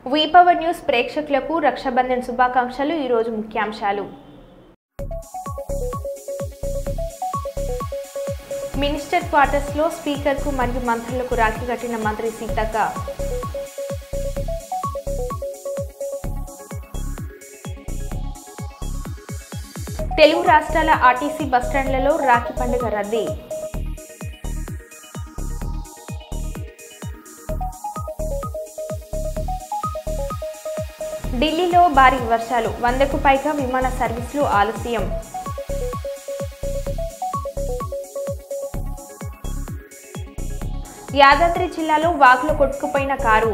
వీపవర్ news ప్రేక్షకులకు రక్షాబంధన్ శుభాకాంక్షలు. ఈ రోజు ముఖ్యాంశాలు. మినిస్టర్ క్వార్టర్స్ లో స్పీకర్ కు మరియు మంత్రులకు రాఖీ కట్టిన మంత్రి సీతక్క. తెలుగు రాష్ట్రాల ఆర్టీసీ బస్టాండ్లలో రాఖీ పండుగ రద్దీ. ఢిల్లీలో భారీ వర్షాలు, 100కు పైగా విమాన సర్వీసులు ఆలస్యం. యాదాద్రి జిల్లాలో వాగులో కొట్టుకుపోయిన కారు.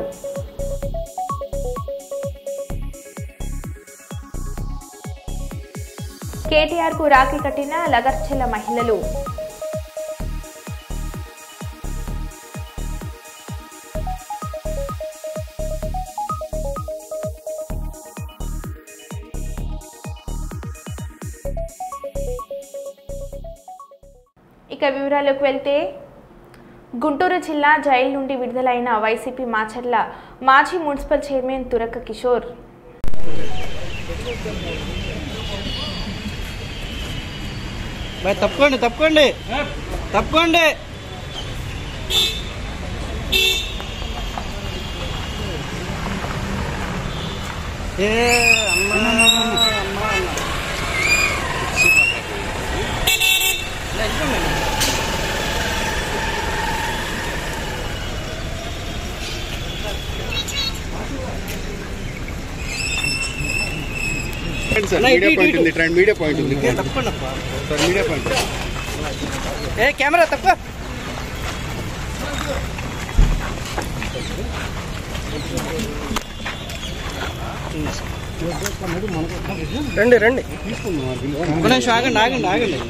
కేటీఆర్ కు రాఖీ కట్టిన లగర్చెల మహిళలు. ఇక వివరాలకు వెళ్తే, గుంటూరు జిల్లా జైలు నుండి విడుదలైన వైసీపీ మాచర్ల మాజీ మున్సిపల్ చైర్మన్ తురక కిషోర్ తప్పకోండి తప్పకోండి తప్పకోండి మీడియా పాయింట్ ఉంది. కెమెరా తక్కువ రండి రండి ఆగండి.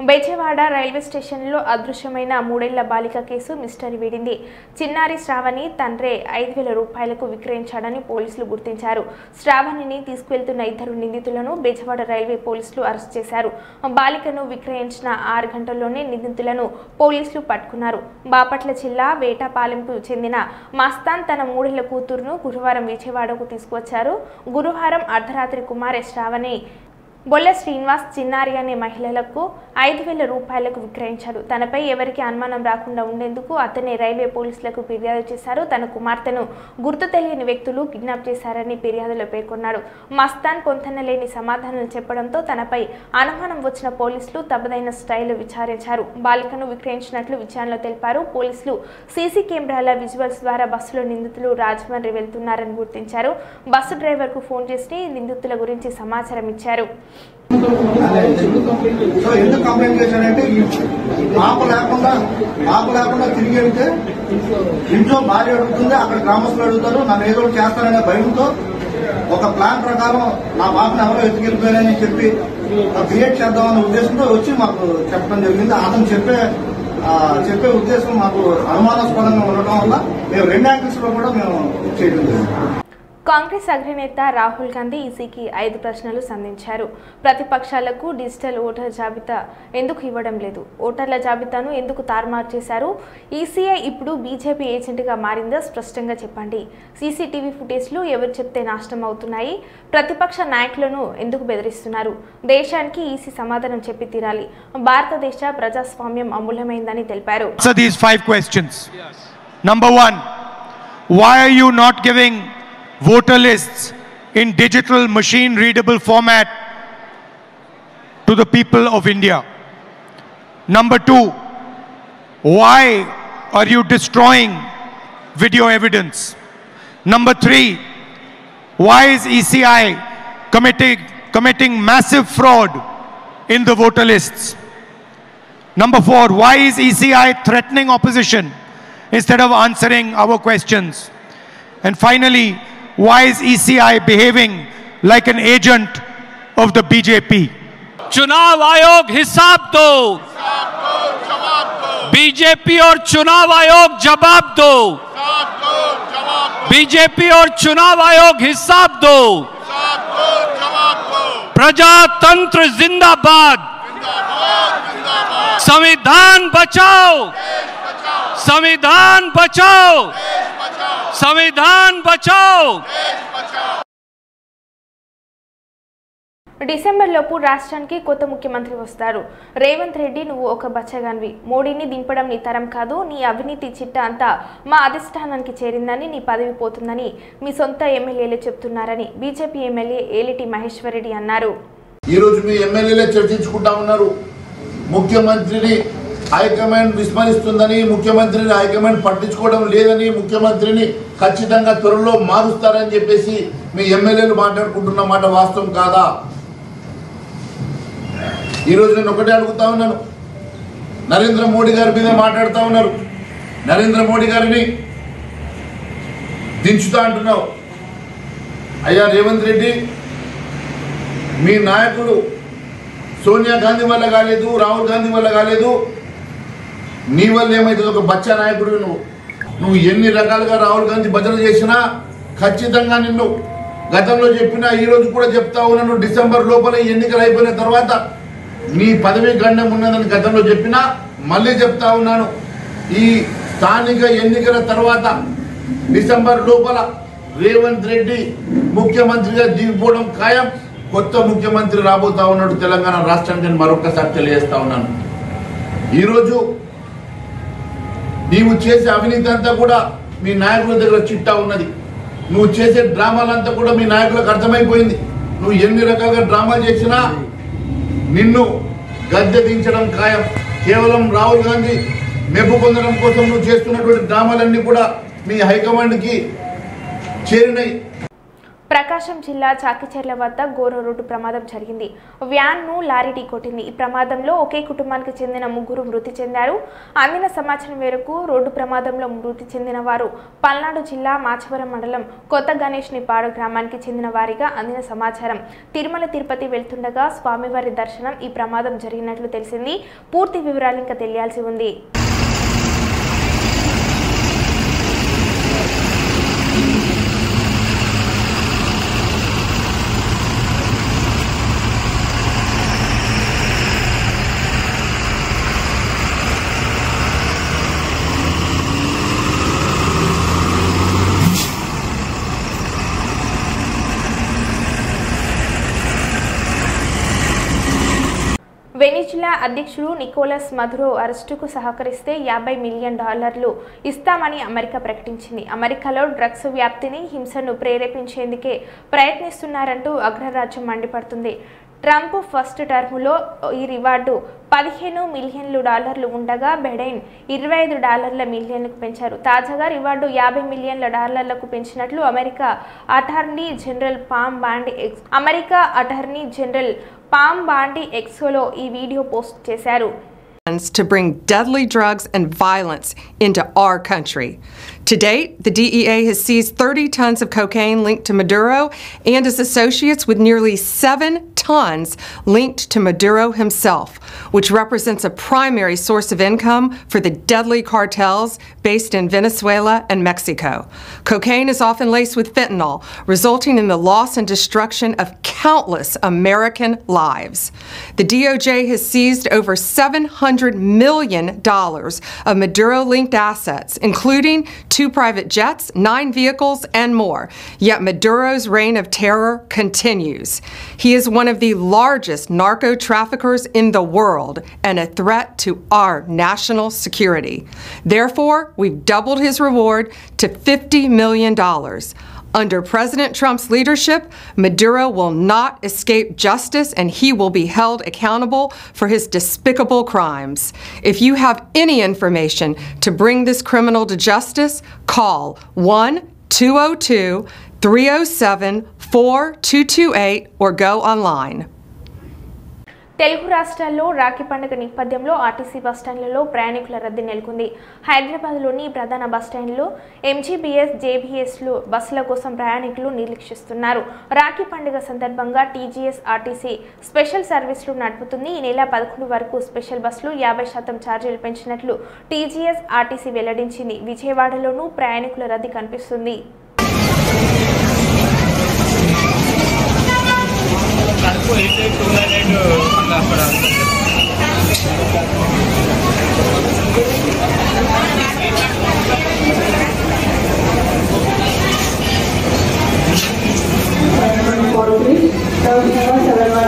బెజవాడ రైల్వే స్టేషన్లో అదృశ్యమైన 3 ఏళ్ల బాలిక కేసు మిస్టరీ వీడింది. చిన్నారి శ్రావణి తండ్రి 5,000 రూపాయలకు విక్రయించాడని పోలీసులు గుర్తించారు. శ్రావణిని తీసుకువెళ్తున్న 2 నిందితులను బెజవాడ రైల్వే పోలీసులు అరెస్ట్ చేశారు. బాలికను విక్రయించిన 6 గంటల్లోనే నిందితులను పోలీసులు పట్టుకున్నారు. బాపట్ల జిల్లా వేటపాలెంకు చెందిన మస్తాన్ తన 3 ఏళ్ల కూతురును గురువారం విజయవాడకు తీసుకువచ్చారు. గురువారం అర్ధరాత్రి కుమారి శ్రావణి బొల్ల శ్రీనివాస్ చిన్నారి అనే మహిళలకు 5,000 రూపాయలకు విక్రయించాడు. తనపై ఎవరికి అనుమానం రాకుండా ఉండేందుకు అతనే రైల్వే పోలీసులకు ఫిర్యాదు చేశారు. తన కుమార్తెను గుర్తు తెలియని వ్యక్తులు కిడ్నాప్ చేశారని ఫిర్యాదులో పేర్కొన్నాడు. మస్తాన్ పొంతనలేని సమాధానాలు చెప్పడంతో తనపై అనుమానం వచ్చిన పోలీసులు తమదైన స్టైల్లో విచారించారు. బాలికను విక్రయించినట్లు విచారణలో తెలిపారు. పోలీసులు సీసీ కెమెరాల విజువల్స్ ద్వారా బస్సులో నిందితులు రాజమండ్రి వెళ్తున్నారని గుర్తించారు. బస్సు డ్రైవర్ కు ఫోన్ చేసి నిందితుల గురించి సమాచారం ఇచ్చారు. ఎందుకు కంప్లైంట్ చేశానంటే ఆపు లేకుండా తిరిగి వెళ్తే ఇంట్లో భార్య అడుగుతుంది, అక్కడ గ్రామస్తులు అడుగుతారు, నన్ను ఏదో చేస్తారనే భయంతో ఒక ప్లాన్ ప్రకారం నా బాబుని ఎవరో ఎత్తుకెళ్ళిపోయారని చెప్పి క్రియేట్ చేద్దామనే ఉద్దేశంతో వచ్చి మాకు చెప్పడం జరిగింది. అతను చెప్పే ఉద్దేశం మాకు అనుమానాస్పదంగా ఉండటం వల్ల మేము 2 యాంగిల్స్ లో కూడా మేము చేయడం జరిగింది. కాంగ్రెస్ అగ్రనేత రాహుల్ గాంధీ ఈసీకి 5 ప్రశ్నలు సంధించారు. ప్రతిపక్షాలకు డిజిటల్ ఓటర్ జాబితా ఎందుకు ఇవ్వడం లేదు? ఓటర్ల జాబితాను ఎందుకు తారుమారు చేశారు? ఈసీఐ ఇప్పుడు బీజేపీ ఏజెంట్గా మారిందా? స్పష్టంగా చెప్పండి. సీసీటీవీ ఫుటేజ్లు ఎవరు చెప్తే నాశనం అవుతున్నాయి? ప్రతిపక్ష నాయకులను ఎందుకు బెదిరిస్తున్నారు? దేశానికి ఈసీ సమాధానం చెప్పి తీరాలి. భారతదేశ ప్రజాస్వామ్యం అమూల్యమైందని తెలిపారు. Answer these 5 questions. Number 1, why are you not giving voter lists in digital machine readable format to the people of India? Number 2, why are you destroying video evidence? Number 3, why is ECI committing massive fraud in the voter lists? Number 4, why is ECI threatening opposition instead of answering our questions? And finally, why is ECI behaving like an agent of the BJP? चुनाव आयोग हिसाब दो, BJP और चुनाव आयोग जवाब दो, BJP और चुनाव आयोग हिसाब दो, प्रजातंत्र जिंदाबाद, संविधान बचाओ, संविधान बचाओ, संविधान बचाओ। డిసెంబర్ లోపు రాష్ట్రానికి కొత్త ముఖ్యమంత్రి వస్తారు. రేవంత్ రెడ్డి, నువ్వు ఒక బచ్చగాన్వి, మోడీని దింపడం నీ తరం కాదు, నీ అవినీతి చిట్ట అంతా మా అధిష్టానానికి చేరిందని, నీ పదవి పోతుందని మీ సొంత ఎమ్మెల్యేలే చెప్తున్నారని బీజేపీ ఎమ్మెల్యే ఏలిటి మహేశ్వర్ రెడ్డి అన్నారు. ఈ రోజు మీ ఎమ్మెల్యేలే చర్చించుకుంటా ఉన్నారు. ముఖ్యమంత్రిని హైకమాండ్ విస్మరిస్తుందని, ముఖ్యమంత్రిని హైకమాండ్ పట్టించుకోవడం లేదని, ముఖ్యమంత్రిని ఖచ్చితంగా త్వరలో మారుస్తారని చెప్పేసి మీ ఎమ్మెల్యేలు మాట్లాడుకుంటున్న మాట వాస్తవం కాదా? ఈ రోజు నేను ఒకటే అడుగుతా ఉన్నాను. నరేంద్ర మోడీ గారి మీద మాట్లాడుతూ ఉన్నారు. నరేంద్ర మోడీ గారిని దించుతా అంటున్నావు. అయ్యా రేవంత్ రెడ్డి, మీ నాయకుడు సోనియా గాంధీ వల్ల కాలేదు, రాహుల్ గాంధీ వల్ల కాలేదు, నీ వల్ల ఏమైతుంది? ఒక బచ్చా నాయకుడు నువ్వు ఎన్ని రకాలుగా రాహుల్ గాంధీ భజన చేసినా ఖచ్చితంగా నిన్ను గతంలో చెప్పినా ఈ రోజు కూడా చెప్తా ఉన్నాను. డిసెంబర్ లోపల ఎన్నికలు అయిపోయిన తర్వాత నీ పదవి గండం ఉన్నదని గతంలో చెప్పినా మళ్ళీ చెప్తా ఉన్నాను. ఈ స్థానిక ఎన్నికల తర్వాత డిసెంబర్ లోపల రేవంత్ రెడ్డి ముఖ్యమంత్రిగా దిగిపోవడం ఖాయం. కొత్త ముఖ్యమంత్రి రాబోతా ఉన్నాడు తెలంగాణ రాష్ట్రానికి నేను మరొకసారి తెలియజేస్తా ఉన్నాను. ఈరోజు నీవు చేసే అవినీతి అంతా కూడా మీ నాయకుల దగ్గర చిట్టా ఉన్నది. నువ్వు చేసే డ్రామాలంతా కూడా మీ నాయకులకు అర్థమైపోయింది. నువ్వు ఎన్ని రకాలుగా డ్రామాలు చేసినా నిన్ను గద్దె దించడం ఖాయం. కేవలం రాహుల్ గాంధీ మెప్పు పొందడం కోసం నువ్వు చేస్తున్నటువంటి డ్రామాలన్నీ కూడా మీ హైకమాండ్కి చేరినాయి. ప్రకాశం జిల్లా చాకిచెర్ల వద్ద ఘోర రోడ్డు ప్రమాదం జరిగింది. వ్యాన్ను లారీ ఢీకొట్టింది. ఈ ప్రమాదంలో ఒకే కుటుంబానికి చెందిన 3 మృతి చెందారు. అందిన సమాచారం మేరకు రోడ్డు ప్రమాదంలో మృతి చెందిన వారు పల్నాడు జిల్లా మాచవరం మండలం కొత్త గణేష్నిపాడు గ్రామానికి చెందిన వారిగా అందిన సమాచారం. తిరుమల తిరుపతి వెళ్తుండగా స్వామివారి దర్శనం ఈ ప్రమాదం జరిగినట్లు తెలిసింది. పూర్తి వివరాలు ఇంకా తెలియాల్సి ఉంది. వెనిజులా అధ్యక్షుడు నికోలస్ మదురో అరెస్టుకు సహకరిస్తే $50 మిలియన్ ఇస్తామని అమెరికా ప్రకటించింది. అమెరికాలో డ్రగ్స్ వ్యాప్తిని, హింసను ప్రేరేపించేందుకే ప్రయత్నిస్తున్నారంటూ అగ్రరాజ్యం మండిపడుతుంది. ట్రంప్ ఫస్ట్ టర్మ్లో ఈ రివార్డు $15 మిలియన్లు ఉండగా బైడెన్ $25 మిలియన్లకు పెంచారు. తాజాగా రివార్డు $50 మిలియన్లకు పెంచినట్లు America attorney general Pam Bondi ఎక్స్లో ఈ వీడియో పోస్ట్ చేశారు. To bring deadly drugs and violence into our country. To date, the DEA has seized 30 tons of cocaine linked to Maduro and his associates, with nearly 7 tons linked to Maduro himself, which represents a primary source of income for the deadly cartels based in Venezuela and Mexico. Cocaine is often laced with fentanyl, resulting in the loss and destruction of countless American lives. The DOJ has seized over $700 million of Maduro-linked assets, including 2 private jets, 9 vehicles, and more. Yet Maduro's reign of terror continues. He is one of the largest narco-traffickers in the world and a threat to our national security. Therefore, we've doubled his reward to $50 million. Under President Trump's leadership, Maduro will not escape justice and he will be held accountable for his despicable crimes. If you have any information to bring this criminal to justice, call 1-202-307-4228 or go online. Telugu రాష్ట్రాల్లో రాఖీ పండుగ నేపథ్యంలో RTC బస్టాండ్లలో ప్రయాణికుల రద్దీ నెలకొంది. హైదరాబాద్లోని ప్రధాన బస్టాండ్లో MGBS, జేబీఎస్లు బస్సుల కోసం ప్రయాణికులు నిరీక్షిస్తున్నారు. రాఖీ పండుగ సందర్భంగా టీజీఎస్ ఆర్టీసీ స్పెషల్ సర్వీసులు నడుపుతుంది. ఈ నెల 11 వరకు స్పెషల్ బస్సులు 50% ఛార్జీలు పెంచినట్లు టీజీఎస్ ఆర్టీసీ వెల్లడించింది. విజయవాడలోనూ ప్రయాణికుల రద్దీ కనిపిస్తుంది. చేయవలసిందిగా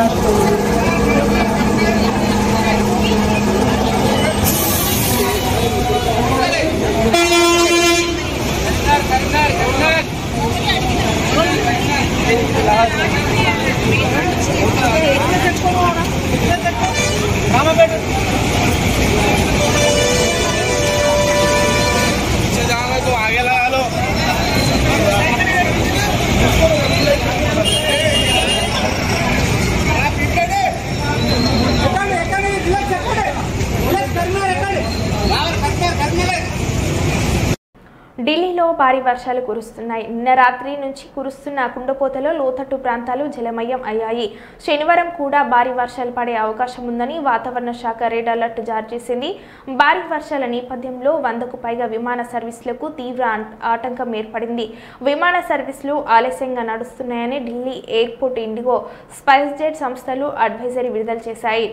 సభ్యులను ఢిల్లీలో భారీ వర్షాలు కురుస్తున్నాయి. నిన్న రాత్రి నుంచి కురుస్తున్న కుండపోతలో లోతట్టు ప్రాంతాలు జలమయం అయ్యాయి. శనివారం కూడా భారీ వర్షాలు పడే అవకాశం ఉందని వాతావరణ శాఖ రెడ్ అలర్ట్ జారీ చేసింది. భారీ వర్షాల నేపథ్యంలో 100కు పైగా విమాన సర్వీసులకు తీవ్ర ఆటంకం ఏర్పడింది. విమాన సర్వీసులు ఆలస్యంగా నడుస్తున్నాయని ఢిల్లీ ఎయిర్పోర్ట్, ఇండిగో, స్పైస్ జెట్ సంస్థలు అడ్వైజరీ విడుదల చేశాయి.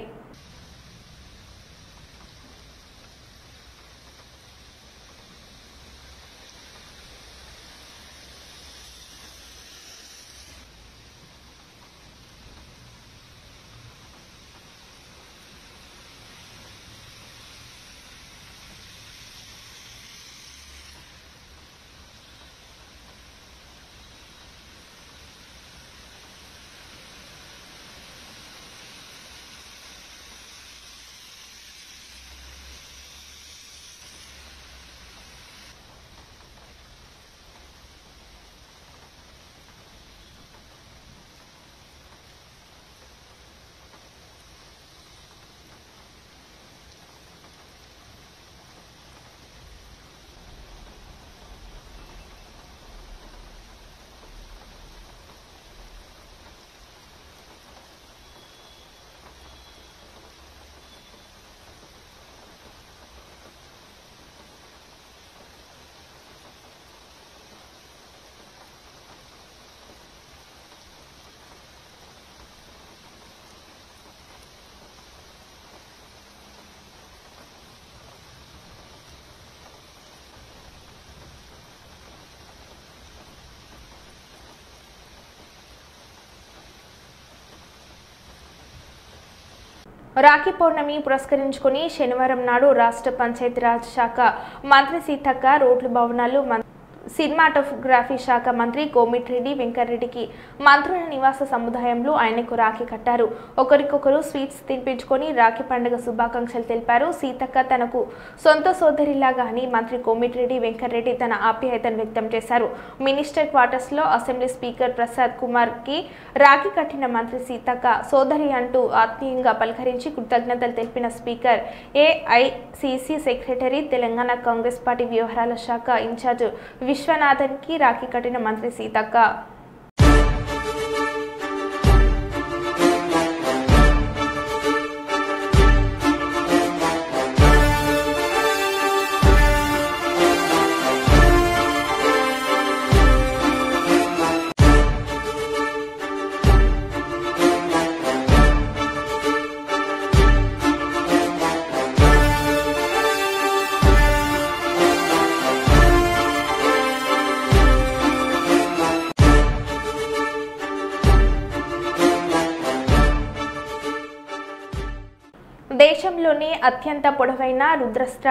రాఖీ పౌర్ణమి పురస్కరించుకుని శనివారం నాడు రాష్ట్ర పంచాయతీరాజ్ శాఖ మంత్రి సీతక్క, రోడ్లు, భవనాలు, సినిమాటోగ్రఫీ శాఖ మంత్రి కోమిటిరెడ్డి వెంకటరెడ్డికి మంత్రుల నివాస సముదాయంలో ఆయనకు రాఖీ కట్టారు. ఒకరికొకరు స్వీట్స్ తినిపించుకొని రాఖీ పండుగ శుభాకాంక్షలు తెలిపారు. సీతక్క తనకు సొంత సోదరిలాగా అని మంత్రి కోమిటిరెడ్డి వెంకటరెడ్డి తన ఆప్యాయతను వ్యక్తం చేశారు. మినిస్టర్ క్వార్టర్స్ లో అసెంబ్లీ స్పీకర్ ప్రసాద్ కుమార్ కి రాఖీ కట్టిన మంత్రి సీతక్క సోదరి అంటూ ఆత్మీయంగా పలకరించి కృతజ్ఞతలు తెలిపిన speaker, AICC secretary, Telangana Congress party వ్యవహారాల శాఖ ఇన్ఛార్జ్ విశ్వనాథన్ కి రాఖీ కట్టిన మంత్రి సీతక్క దేశంలోనే అత్యంత పొడవైన రుద్రస్ట్ర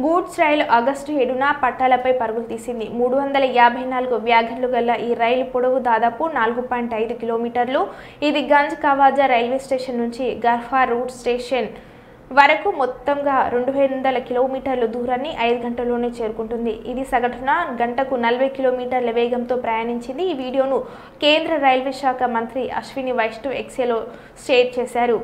గూడ్స్ రైలు ఆగస్టు 7న పట్టాలపై పరుగులు తీసింది. 354 వ్యాగన్లు గల ఈ రైలు పొడవు దాదాపు 4.5 కిలోమీటర్లు. ఇది గంజ్ కవాజా రైల్వే స్టేషన్ నుంచి గర్ఫా రూట్ స్టేషన్ వరకు మొత్తంగా 200 కిలోమీటర్ల దూరాన్ని 5 గంటల్లోనే చేరుకుంటుంది. ఇది సగటున గంటకు 40 కిలోమీటర్ల వేగంతో ప్రయాణించింది. ఈ వీడియోను కేంద్ర రైల్వే శాఖ మంత్రి అశ్విని వైష్ణవ్ ఎక్స్లో షేర్ చేశారు.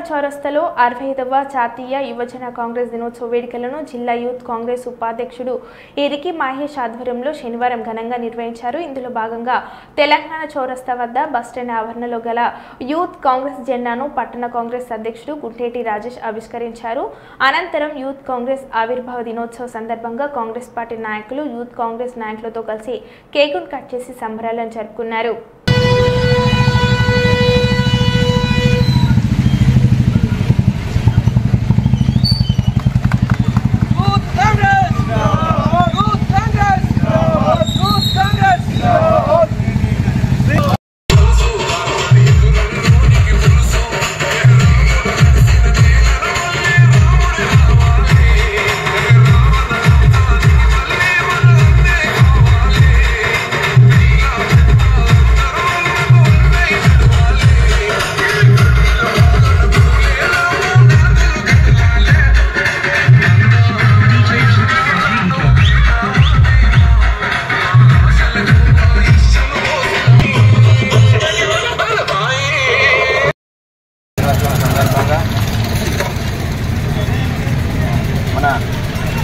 చౌరస్తాలో 65వ జాతీయ యువజన కాంగ్రెస్ దినోత్సవ వేడుకలను జిల్లా యూత్ కాంగ్రెస్ ఉపాధ్యక్షుడు ఎరికి మహేష్ ఆధ్వర్యంలో శనివారం ఘనంగా నిర్వహించారు. ఇందులో భాగంగా తెలంగాణ చౌరస్తా వద్ద బస్టాండ్ ఆవరణలో గల యూత్ కాంగ్రెస్ జెండాను పట్టణ కాంగ్రెస్ అధ్యక్షుడు గుంటేటి రాజేష్ ఆవిష్కరించారు. అనంతరం యూత్ కాంగ్రెస్ ఆవిర్భావ దినోత్సవ సందర్భంగా కాంగ్రెస్ పార్టీ నాయకులు యూత్ కాంగ్రెస్ నాయకులతో కలిసి కేకును కట్ చేసి సంబరాలను జరుపుకున్నారు.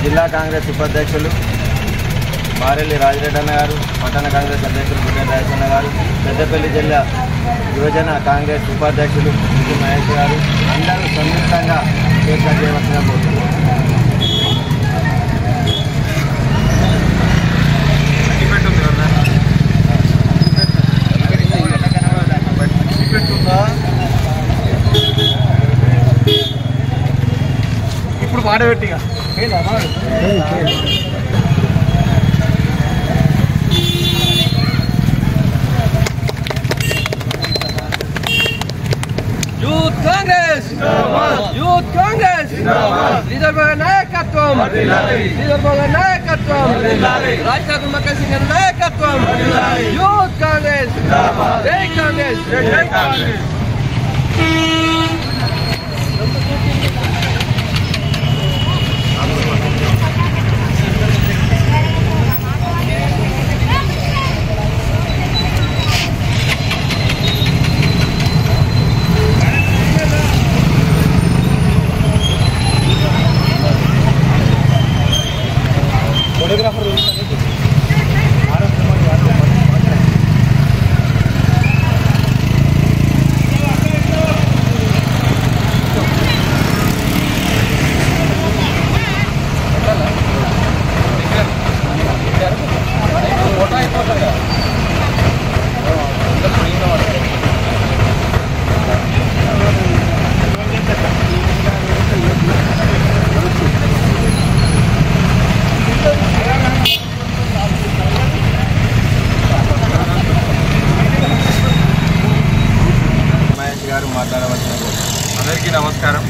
జిల్లా కాంగ్రెస్ ఉపాధ్యక్షులు మారెల్లి రాజిరెడ్డి అన్న గారు, పట్టణ కాంగ్రెస్ అధ్యక్షులు గుంటేటి రాజేష్ అన్న గారు, పెద్దపల్లి జిల్లా యువజన కాంగ్రెస్ ఉపాధ్యక్షులు ఎరికి మహేష్ గారు అందరూ సంయుక్తంగా కేక్ కట్ చేయవలసిన కోరుతున్నారు. ఇప్పుడు మాడబెట్టిగా youth Congress youth Congress leader నాయకత్వం లీడర్ నాయకత్వం రాజశేఖర్ మక్కల్ సింగ్ నాయకత్వం యూత్ కాంగ్రెస్ జై కాంగ్రెస్ జై కాంగ్రెస్. అందరికీ నమస్కారం.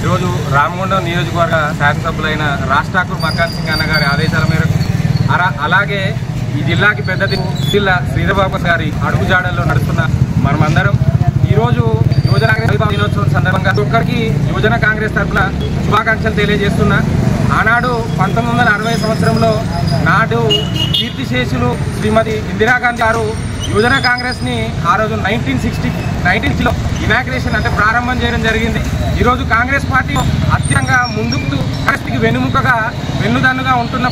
ఈరోజు రామగుండం నియోజకవర్గ శాసనసభ్యులైన రాజ్ ఠాకూర్ మక్కాన్ సింగ్ అన్న గారి ఆదేశాల మేరకు అలాగే ఈ జిల్లాకి పెద్ద జిల్లా శ్రీధర్బాబు గారి అడుగుజాడల్లో నడుస్తున్న మనమందరం ఈరోజు యువజన దినోత్సవం సందర్భంగా ఒక్కరికి యువజన కాంగ్రెస్ తరఫున శుభాకాంక్షలు తెలియజేస్తున్నా. ఆనాడు 1960 సంవత్సరంలో నాడు కీర్తిశేషులు శ్రీమతి ఇందిరాగాంధీ గారు యువజన కాంగ్రెస్ని ఆ రోజు 1960లో ఇనాగ్రేషన్ అంటే ప్రారంభం చేయడం జరిగింది. ఈరోజు కాంగ్రెస్ పార్టీ అత్యంగా ముందుకు కాంగ్రెస్కి వెన్నుదన్నుగా ఉంటున్న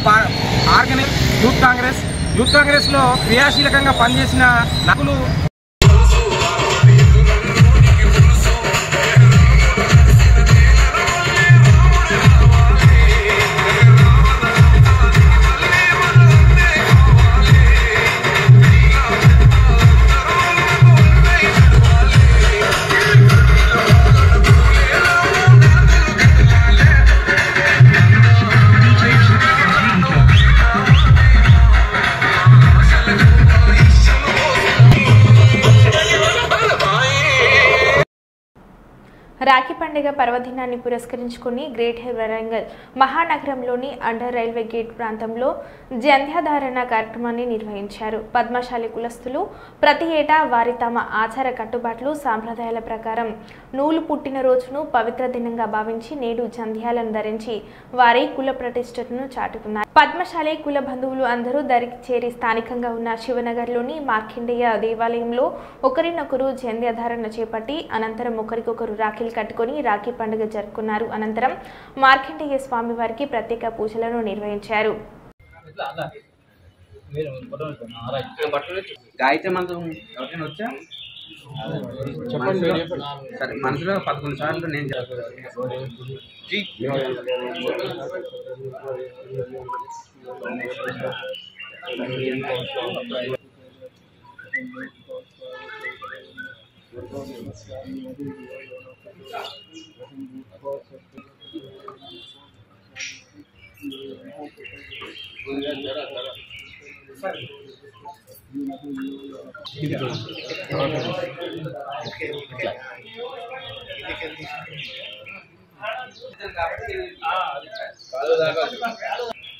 ఆర్గనైజ్ యూత్ కాంగ్రెస్లో క్రియాశీలకంగా పనిచేసిన నాయకులు రాఖీ పండుగ పర్వదినాన్ని పురస్కరించుకుని గ్రేటర్ వరంగల్ మహానగరంలోని అండర్ రైల్వే గేట్ ప్రాంతంలో జంధ్యాధారణ కార్యక్రమాన్ని నిర్వహించారు. పద్మశాలి కులస్తులు ప్రతి ఏటా వారి తమ ఆచార కట్టుబాట్లు సాంప్రదాయాల ప్రకారం నూలు పుట్టిన రోజును పవిత్ర దినంగా భావించి నేడు జంధ్యాలను ధరించి వారి కుల ప్రతిష్టను చాటుకున్నారు. పద్మశాలి కుల బంధువులు అందరూ దరికి చేరి స్థానికంగా ఉన్న శివనగర్లోని మార్కండేయ దేవాలయంలో ఒకరినొకరు జంధ్యాధారణ చేపట్టి అనంతరం ఒకరికొకరు రాఖీలు చీరలు కట్టుకుని రాఖీ పండుగ జరుపుకున్నారు. అనంతరం మార్కండేయ స్వామి వారికి ప్రత్యేక పూజలను నిర్వహించారు. గాయత్రి మంత్రం ఎవరికైనా వచ్చా? సరే, మనసులో 11 సార్లు నేను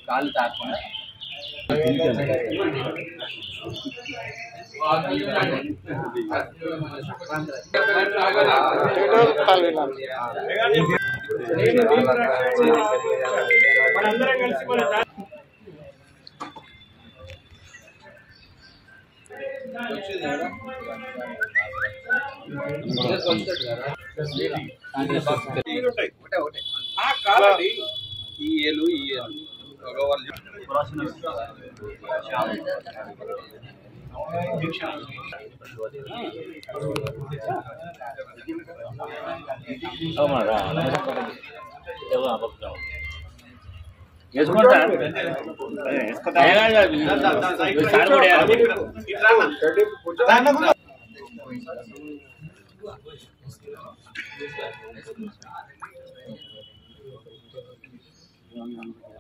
కాళ్ళు తాకుండా ఈ ఏలు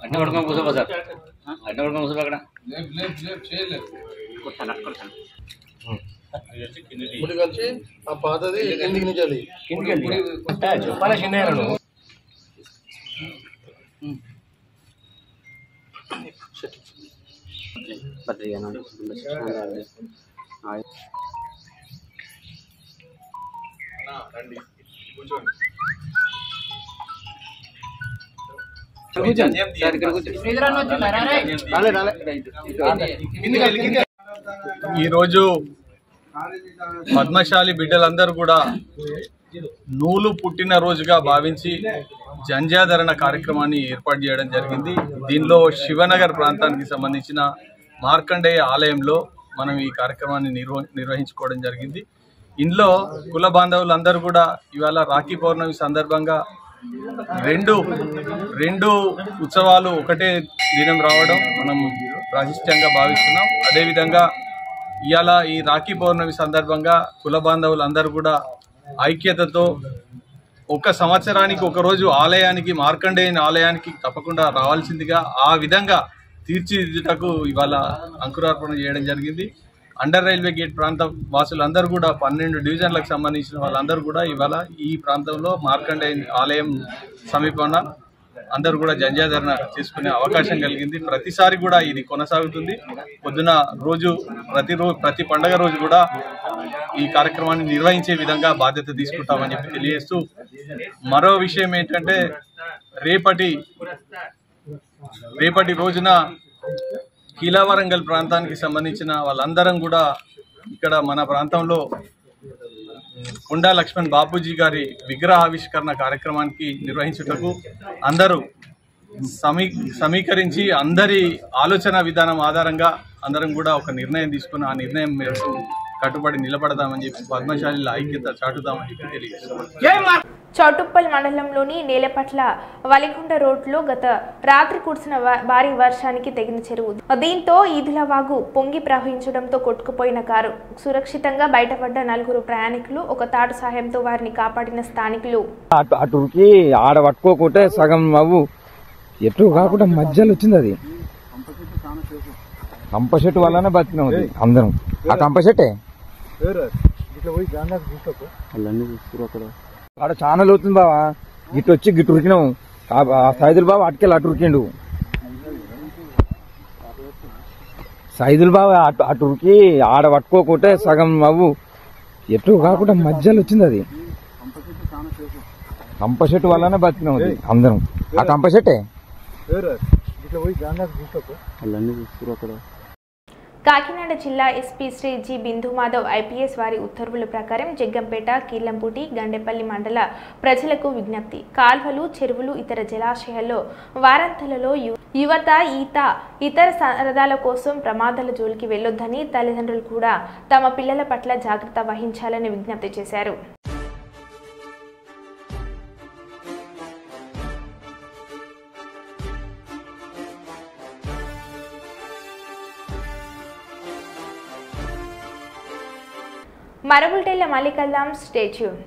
అడ్డ పడుకొని కూర్చోబో సార్, అడ్డ పడుకొని కూర్చోబో అక్కడ కలిసి ఆ పాతది కిందికి నుంచి చెప్పాలా చిన్న ఈరోజు పద్మశాలి బిడ్డలందరూ కూడా నూలు పుట్టిన రోజుగా భావించి జంధ్యాధరణ కార్యక్రమాన్ని ఏర్పాటు చేయడం జరిగింది. దీనిలో శివనగర్ ప్రాంతానికి సంబంధించిన మార్కండేయ ఆలయంలో మనం ఈ కార్యక్రమాన్ని నిర్వహించుకోవడం జరిగింది. ఇందులో కుల బాంధవులందరూ కూడా ఇవాళ రాఖీ పౌర్ణమి సందర్భంగా రెండు ఉత్సవాలు ఒకటే దినం రావడం మనం ప్రాశస్త్యంగా భావిస్తున్నాం. అదేవిధంగా ఇవాళ ఈ రాఖీ పౌర్ణమి సందర్భంగా కుల బాంధవులందరూ కూడా ఐక్యతతో ఒక సంవత్సరానికి ఒకరోజు ఆలయానికి, మార్కండేయుని ఆలయానికి తప్పకుండా రావాల్సిందిగా ఆ విధంగా తీర్చిదిద్దుటకు ఇవాళ అంకురార్పణ చేయడం జరిగింది. అండర్ రైల్వే గేట్ ప్రాంత వాసులందరూ కూడా 12 డివిజన్లకు సంబంధించిన వాళ్ళందరూ కూడా ఇవాళ ఈ ప్రాంతంలో మార్కండేయుని ఆలయం సమీపంలో అందరూ కూడా జంధ్యాధరణ చేసుకునే అవకాశం కలిగింది. ప్రతిసారి కూడా ఇది కొనసాగుతుంది. పొద్దున రోజు ప్రతి పండగ రోజు కూడా ఈ కార్యక్రమాన్ని నిర్వహించే విధంగా బాధ్యత తీసుకుంటామని చెప్పి తెలియజేస్తూ, మరో విషయం ఏంటంటే రేపటి రోజున కీలావరంగల్ ప్రాంతానికి సంబంధించిన వాళ్ళందరం కూడా ఇక్కడ మన ప్రాంతంలో కొండా లక్ష్మణ్ బాపూజీ గారి విగ్రహ ఆవిష్కరణ కార్యక్రమానికి నిర్వహించుటకు అందరూ సమీకరించి అందరి ఆలోచన విధానం ఆధారంగా అందరం కూడా ఒక నిర్ణయం తీసుకుని ఆ నిర్ణయం మేరకు కట్టుబడి నిలబడదామని చెప్పి పద్మశాలిల ఐక్యత చాటుదామని చెప్పి తెలియజేస్తున్నాం. చౌటుప్పల్ మండలంలోని నేలపట్ల వలిగొండ రోడ్లో గత రాత్రి కురిసిన భారీ వర్షానికి తెగిన చెరువు. దీంతో ఈదుల వాగు పొంగి ప్రవహించడంతో కొట్టుకుపోయిన కారు సురక్షితంగా బయటపడ్డ 4 ప్రయాణికులు ఒక తాడు సాయంతో వారిని కాపాడిన స్థానికులు. అటుకి ఆడ పట్టుకోకుంటే సగం అవ్వు ఎటు కాకుండా మధ్యలో వచ్చింది. అది కంప చెట్టు వల్లనే బతికినాం అందరం. ఆ కంప చెట్టే ఆడ చాలా లోతుంది బావా. గిట్టు వచ్చి గిట్టు ఉరికినాం. సైదుల్ బాబు అటుకెళ్ళి అటు ఉరికిండు. సైదుల్ బాబు అటు ఉరికి ఆడ పట్టుకోకుంటే సగం అవ్వు ఎటు కాకుండా మధ్యలో వచ్చింది. అది కంప చెట్టు వల్లనే బతికినాం అందరం. ఆ కంప చెట్టే కాకినాడ జిల్లా ఎస్పీ శ్రీ జి బిందు మాధవ్ ఐపీఎస్ వారి ఉత్తర్వుల ప్రకారం జగ్గంపేట, కీర్లంపూడి, గండేపల్లి మండల ప్రజలకు విజ్ఞప్తి. కాల్వలు, చెరువులు, ఇతర జలాశయాల్లో వారాంతాలలో యువత ఇతర సరదాల కోసం ప్రమాదాల జోలికి వెళ్లొద్దని తల్లిదండ్రులు కూడా తమ పిల్లల పట్ల జాగ్రత్త వహించాలని విజ్ఞప్తి చేశారు. మరో బులెటిన్లో మళ్ళీ కలుద్దాం. Stay tune.